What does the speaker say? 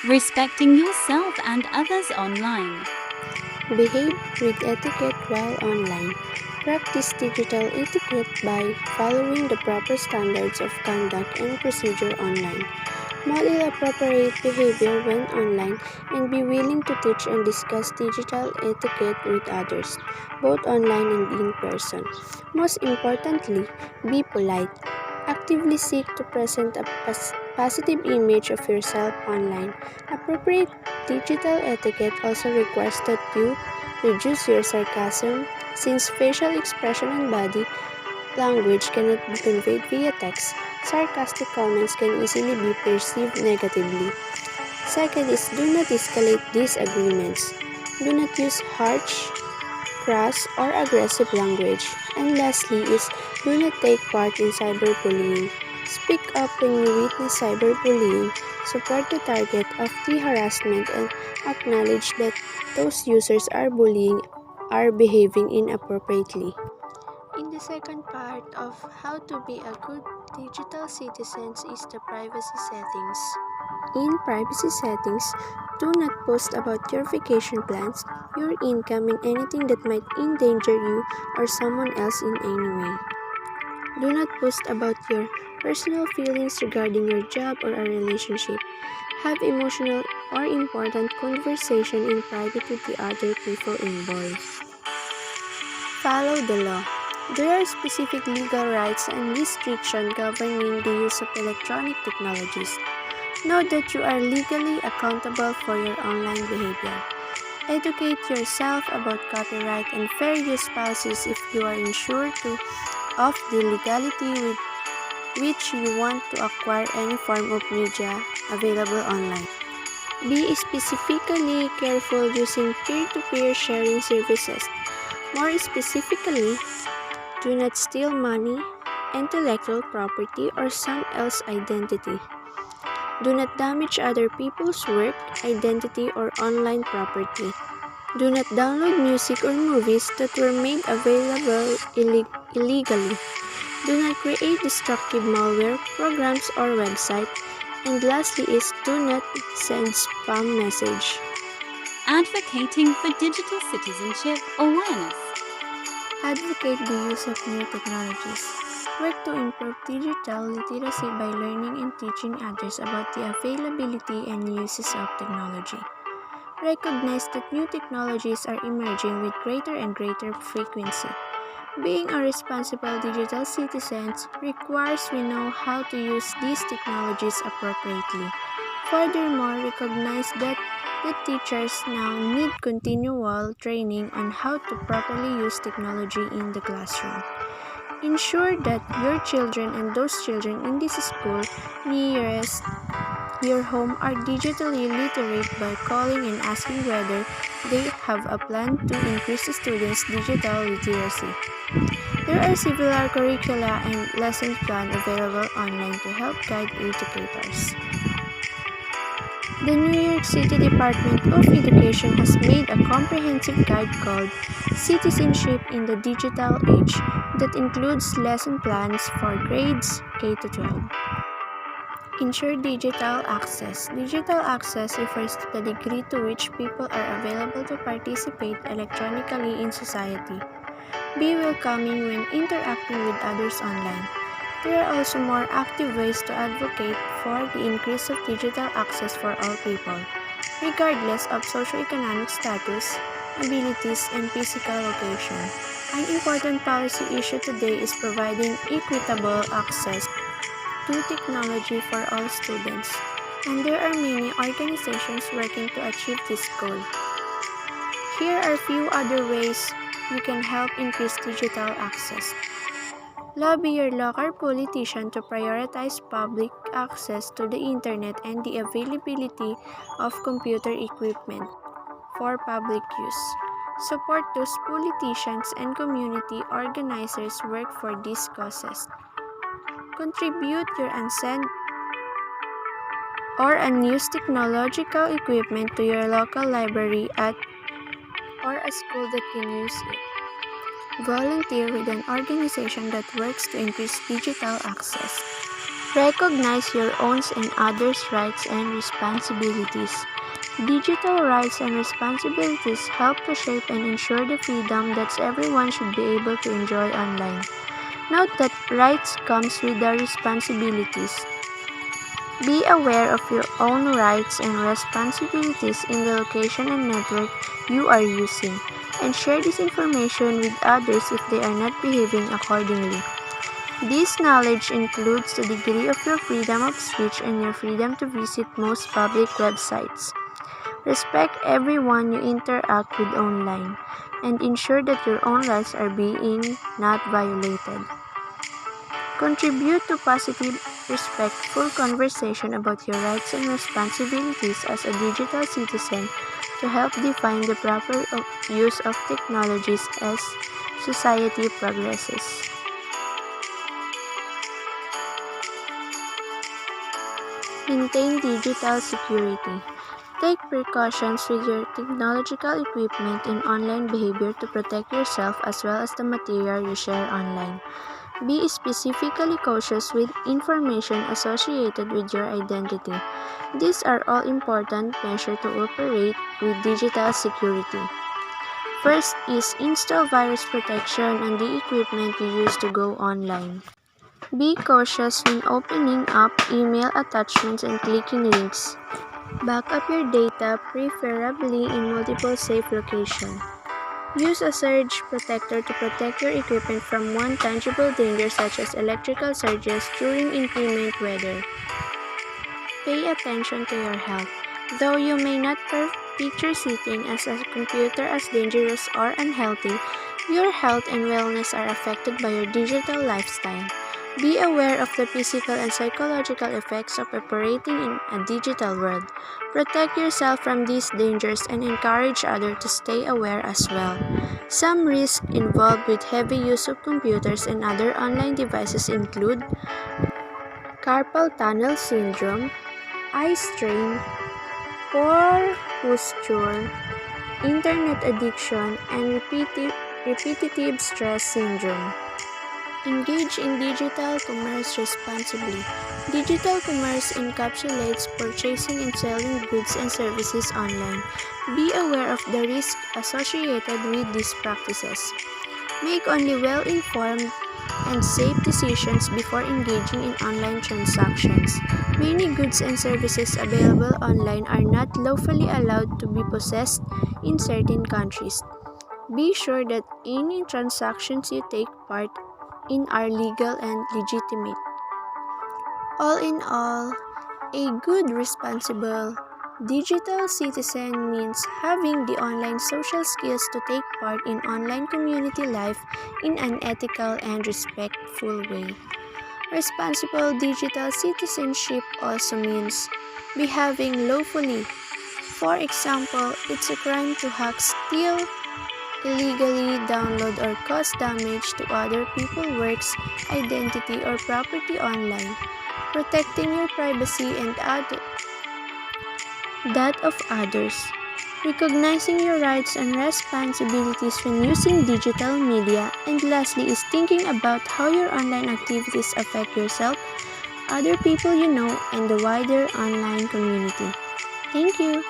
Respecting yourself and others online. Behave with etiquette while online. Practice digital etiquette by following the proper standards of conduct and procedure online. Model appropriate behavior when online and be willing to teach and discuss digital etiquette with others, both online and in person. Most importantly, be polite. Actively seek to present a positive image of yourself online. Appropriate digital etiquette also requires that you reduce your sarcasm, since facial expression and body language cannot be conveyed via text. Sarcastic comments can easily be perceived negatively. Second is do not escalate disagreements. Do not use harsh, crass, or aggressive language. And lastly is do not take part in cyberbullying. Speak up when you witness cyberbullying, support the target of the harassment, and acknowledge that those users are bullying are behaving inappropriately. In the second part of how to be a good digital citizen is the privacy settings. In privacy settings, do not post about your vacation plans, your income, and anything that might endanger you or someone else in any way. Do not post about your personal feelings regarding your job or a relationship. Have emotional or important conversation in private with the other people involved. Follow the law. There are specific legal rights and restrictions governing the use of electronic technologies. Know that you are legally accountable for your online behavior. Educate yourself about copyright and fair use policies if you are unsure of the legality with which you want to acquire any form of media available online. Be specifically careful using peer-to-peer sharing services. More specifically, do not steal money, intellectual property, or some else's identity. Do not damage other people's work, identity, or online property. Do not download music or movies that were made available illegally. Do not create destructive malware, programs, or websites. And lastly is do not send spam message. Advocating for digital citizenship awareness. Advocate the use of new technologies. Work to improve digital literacy by learning and teaching others about the availability and uses of technology. Recognize that new technologies are emerging with greater and greater frequency. Being a responsible digital citizen requires we know how to use these technologies appropriately. Furthermore, recognize that the teachers now need continual training on how to properly use technology in the classroom. Ensure that your children and those children in this school nearest your home are digitally literate by calling and asking whether they have a plan to increase the students' digital literacy. There are several curricula and lesson plans available online to help guide educators. The New York City Department of Education has made a comprehensive guide called Citizenship in the Digital Age that includes lesson plans for grades K to 12. Ensure digital access. Digital access refers to the degree to which people are available to participate electronically in society. Be welcoming when interacting with others online. There are also more active ways to advocate for the increase of digital access for all people, regardless of socioeconomic status, abilities, and physical location. An important policy issue today is providing equitable access to technology for all students, and there are many organizations working to achieve this goal. Here are a few other ways you can help increase digital access. Lobby your local politician to prioritize public access to the internet and the availability of computer equipment for public use. Support those politicians and community organizers work for these causes. Contribute your unsent or unused technological equipment to your local library or a school that can use it. Volunteer with an organization that works to increase digital access. Recognize your own and others' rights and responsibilities. Digital rights and responsibilities help to shape and ensure the freedom that everyone should be able to enjoy online. Note that rights comes with the responsibilities. Be aware of your own rights and responsibilities in the location and network you are using, and share this information with others if they are not behaving accordingly. This knowledge includes the degree of your freedom of speech and your freedom to visit most public websites. Respect everyone you interact with online, and ensure that your own rights are being not violated. Contribute to positive, respectful conversation about your rights and responsibilities as a digital citizen to help define the proper use of technologies as society progresses. Maintain digital security. Take precautions with your technological equipment and online behavior to protect yourself as well as the material you share online. Be specifically cautious with information associated with your identity. These are all important measures to operate with digital security. First is install virus protection on the equipment you use to go online. Be cautious when opening up email attachments and clicking links. Back up your data, preferably in multiple safe locations. Use a surge protector to protect your equipment from one tangible danger such as electrical surges during inclement weather. Pay attention to your health. Though you may not picture sitting as a computer as dangerous or unhealthy, your health and wellness are affected by your digital lifestyle. Be aware of the physical and psychological effects of operating in a digital world. Protect yourself from these dangers and encourage others to stay aware as well. Some risks involved with heavy use of computers and other online devices include carpal tunnel syndrome, eye strain, poor posture, internet addiction, and repetitive stress syndrome. Engage in digital commerce responsibly. Digital commerce encapsulates purchasing and selling goods and services online. Be aware of the risks associated with these practices. Make only well-informed and safe decisions before engaging in online transactions. Many goods and services available online are not lawfully allowed to be possessed in certain countries. Be sure that any transactions you take part in are legal and legitimate. All in all, a good, responsible digital citizen means having the online social skills to take part in online community life in an ethical and respectful way. Responsible digital citizenship also means behaving lawfully. For example, it's a crime to hack, steal, illegally download or cause damage to other people's works, identity, or property online. Protecting your privacy and that of others. Recognizing your rights and responsibilities when using digital media. And lastly is thinking about how your online activities affect yourself, other people you know, and the wider online community. Thank you.